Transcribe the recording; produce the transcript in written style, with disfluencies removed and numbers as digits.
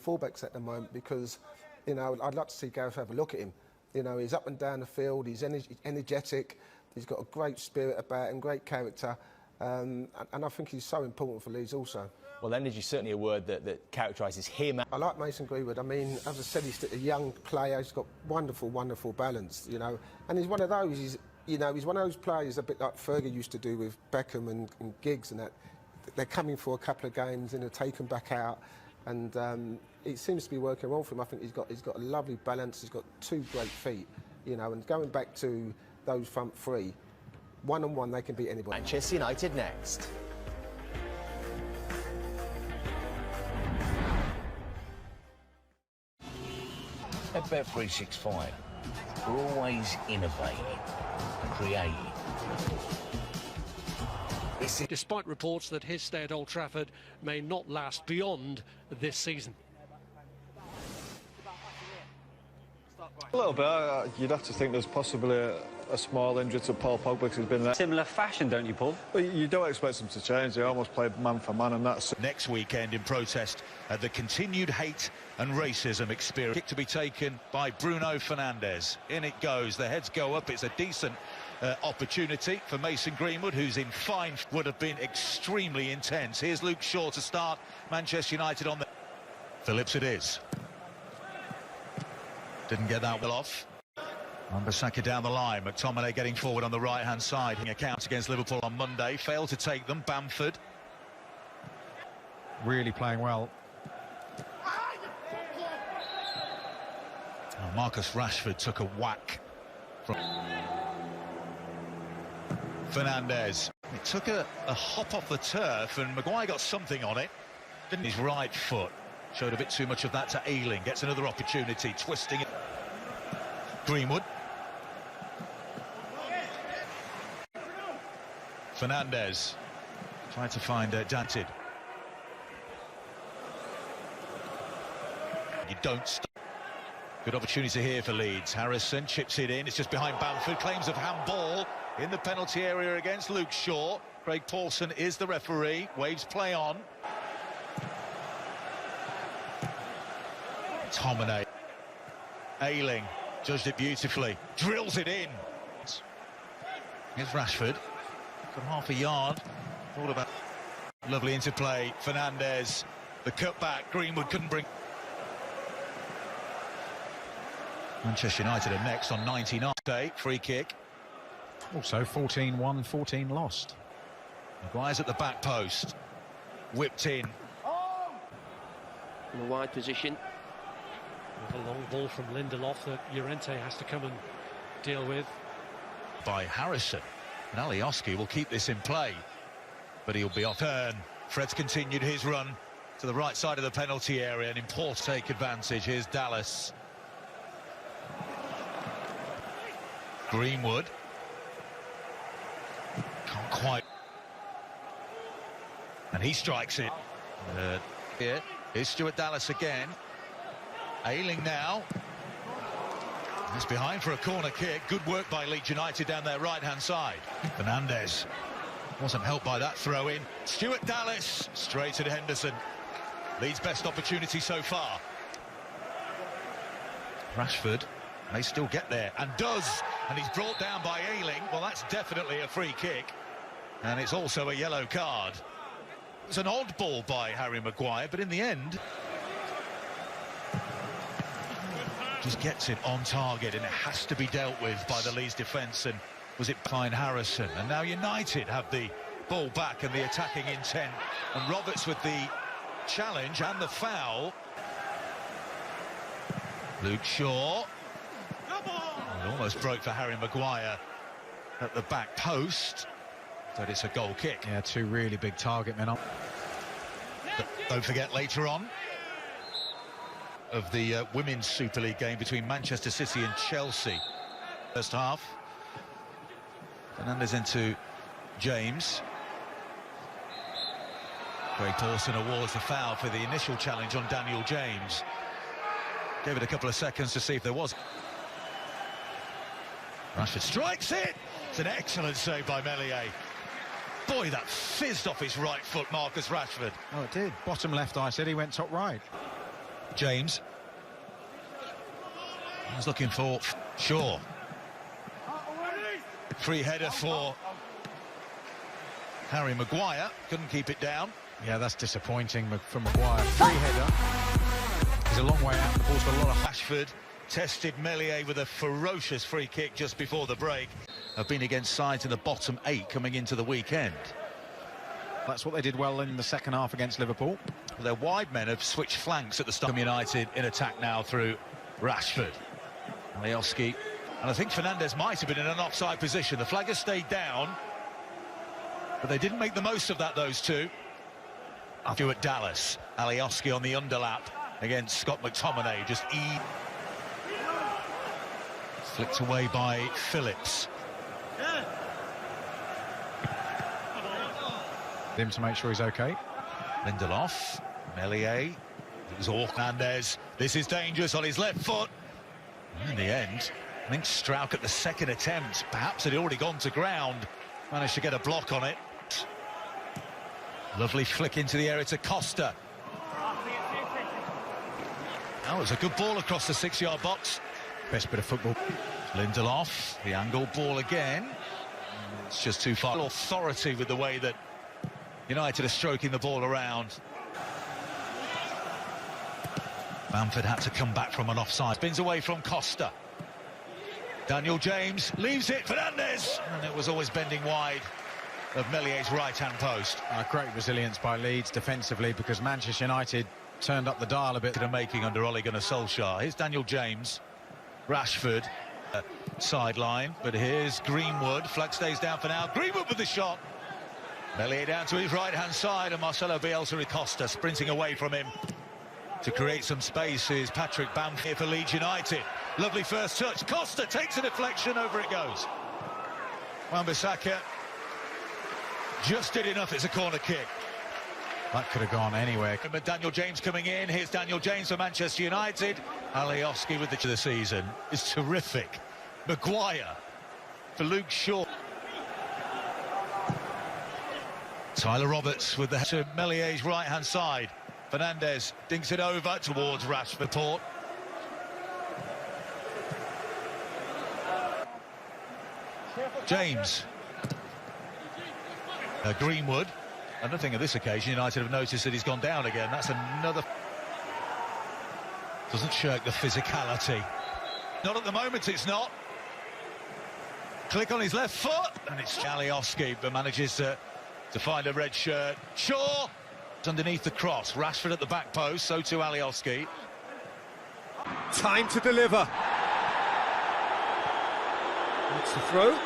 fullbacks at the moment because, you know, I'd like to see Gareth have a look at him. You know, he's up and down the field, he's energetic, he's got a great spirit about him, great character, and I think he's so important for Leeds also. Well, energy is certainly a word that characterises him. I like Mason Greenwood. I mean, as I said, he's a young player, he's got wonderful, wonderful balance, you know, and he's one of those, he's one of those players a bit like Fergie used to do with Beckham and Giggs and that. They're coming for a couple of games and they're taken back out, and it seems to be working well for him. I think he's got a lovely balance. He's got two great feet, you know. And going back to those front three, one-on-one they can beat anybody. Manchester United next. At Bet365, we're always innovating, creating. Despite reports that his stay at Old Trafford may not last beyond this season. A little bit. You'd have to think there's possibly a small injury to Paul Pogba because he's been there. Similar fashion, don't you, Paul? But you don't expect them to change. They almost played man for man, and that's... Next weekend in protest at the continued hate and racism experience. Kick to be taken by Bruno Fernandes. In it goes. The heads go up. It's a decent opportunity for Mason Greenwood, who's in fine. Would have been extremely intense. Here's Luke Shaw to start Manchester United on the... Phillips it is. Didn't get that well off. Wan-Bissaka down the line. McTominay getting forward on the right-hand side. Accounts against Liverpool on Monday. Failed to take them. Bamford. Really playing well. Oh, Marcus Rashford took a whack from Fernandes. It took a hop off the turf and Maguire got something on it. Didn't his right foot. Showed a bit too much of that to Ayling. Gets another opportunity, twisting it. Greenwood. Fernandes. Tried to find Danted. You don't stop. Good opportunity here for Leeds. Harrison chips it in. It's just behind Bamford. Claims of handball in the penalty area against Luke Shaw. Craig Paulson is the referee. Waves play on. Tominay. Ayling judged it beautifully. Drills it in. Here's Rashford. Got half a yard. Thought about lovely interplay. Fernandes. The cutback. Greenwood couldn't bring. Manchester United are next on 99. Free kick. Also 14-1, 14 lost. Maguire's at the back post. Whipped in. In a wide position. With a long ball from Lindelof that Llorente has to come and deal with. By Harrison. And Alioski will keep this in play. But he'll be off turn. Fred's continued his run to the right side of the penalty area. An important take advantage. Here's Dallas. Greenwood. Can't quite. And he strikes it. Here's Stuart Dallas again. Ayling now. He's behind for a corner kick. Good work by Leeds United down their right-hand side. Fernandes wasn't helped by that throw-in. Stuart Dallas straight at Henderson. Leeds' best opportunity so far. Rashford may still get there, and does. And he's brought down by Ayling. Well, that's definitely a free kick. And it's also a yellow card. It's an odd ball by Harry Maguire, but in the end... just gets it on target, and it has to be dealt with by the Leeds defence. And was it behind Harrison? And now United have the ball back and the attacking intent. And Roberts with the challenge and the foul. Luke Shaw. It almost broke for Harry Maguire at the back post, but it's a goal kick. Yeah, two really big target men on. Don't forget later on of the Women's Super League game between Manchester City and Chelsea. First half. Fernandes into James. Craig Paulson awards the foul for the initial challenge on Daniel James. Gave it a couple of seconds to see if there was. Rashford strikes it! It's an excellent save by Meslier. Boy, that fizzed off his right foot, Marcus Rashford. Oh, it did. Bottom left eye said he went top right. James. He's looking for Shaw. Free header for Harry Maguire. Couldn't keep it down. Yeah, that's disappointing from Maguire. Free header. He's a long way out. The ball's got a lot of... Rashford tested Meslier with a ferocious free kick just before the break. Have been against sides in the bottom 8 coming into the weekend. That's what they did well in the second half against Liverpool. Their wide men have switched flanks at the start. United in attack now through Rashford. Alioski. And I think Fernandez might have been in an offside position. The flag has stayed down, but they didn't make the most of that, those two. Stuart Dallas. Alioski on the underlap against Scott McTominay. Just flicked away by Phillips. Him to make sure he's okay. Lindelof, Meslier, it was Hernandez. This is dangerous on his left foot. In the end, I think Strauch at the second attempt, perhaps had already gone to ground, managed to get a block on it. Lovely flick into the area to Costa. That was a good ball across the 6-yard box. Best bit of football. Lindelof, the angle ball again. It's just too far. Authority with the way that United are stroking the ball around. Bamford had to come back from an offside. Spins away from Costa. Daniel James leaves it. Fernandez! And it was always bending wide of Mellier's right-hand post. Great resilience by Leeds defensively, because Manchester United turned up the dial a bit. They're making under Ole Gunnar Solskjaer. Here's Daniel James. Rashford. Sideline. But here's Greenwood. Flag stays down for now. Greenwood with the shot. Meslier down to his right-hand side, and Marcelo Bielsa Costa sprinting away from him to create some space is Patrick Bamford here for Leeds United. Lovely first touch. Costa takes a deflection, over it goes. Wan-Bissaka just did enough. It's a corner kick. That could have gone anywhere. But Daniel James coming in. Here's Daniel James for Manchester United. Alioski with the season is terrific. Maguire for Luke Shaw. Tyler Roberts with the to Mellier's right-hand side. Fernandez dinks it over towards Rashford. Port. James. Greenwood. Another thing of this occasion, United have noticed that he's gone down again. That's another... Doesn't shirk the physicality. Not at the moment, it's not. Click on his left foot, and it's Alioski, but manages to find a red shirt. Shaw underneath the cross. Rashford at the back post, so too Alioski. Time to deliver. That's the throw.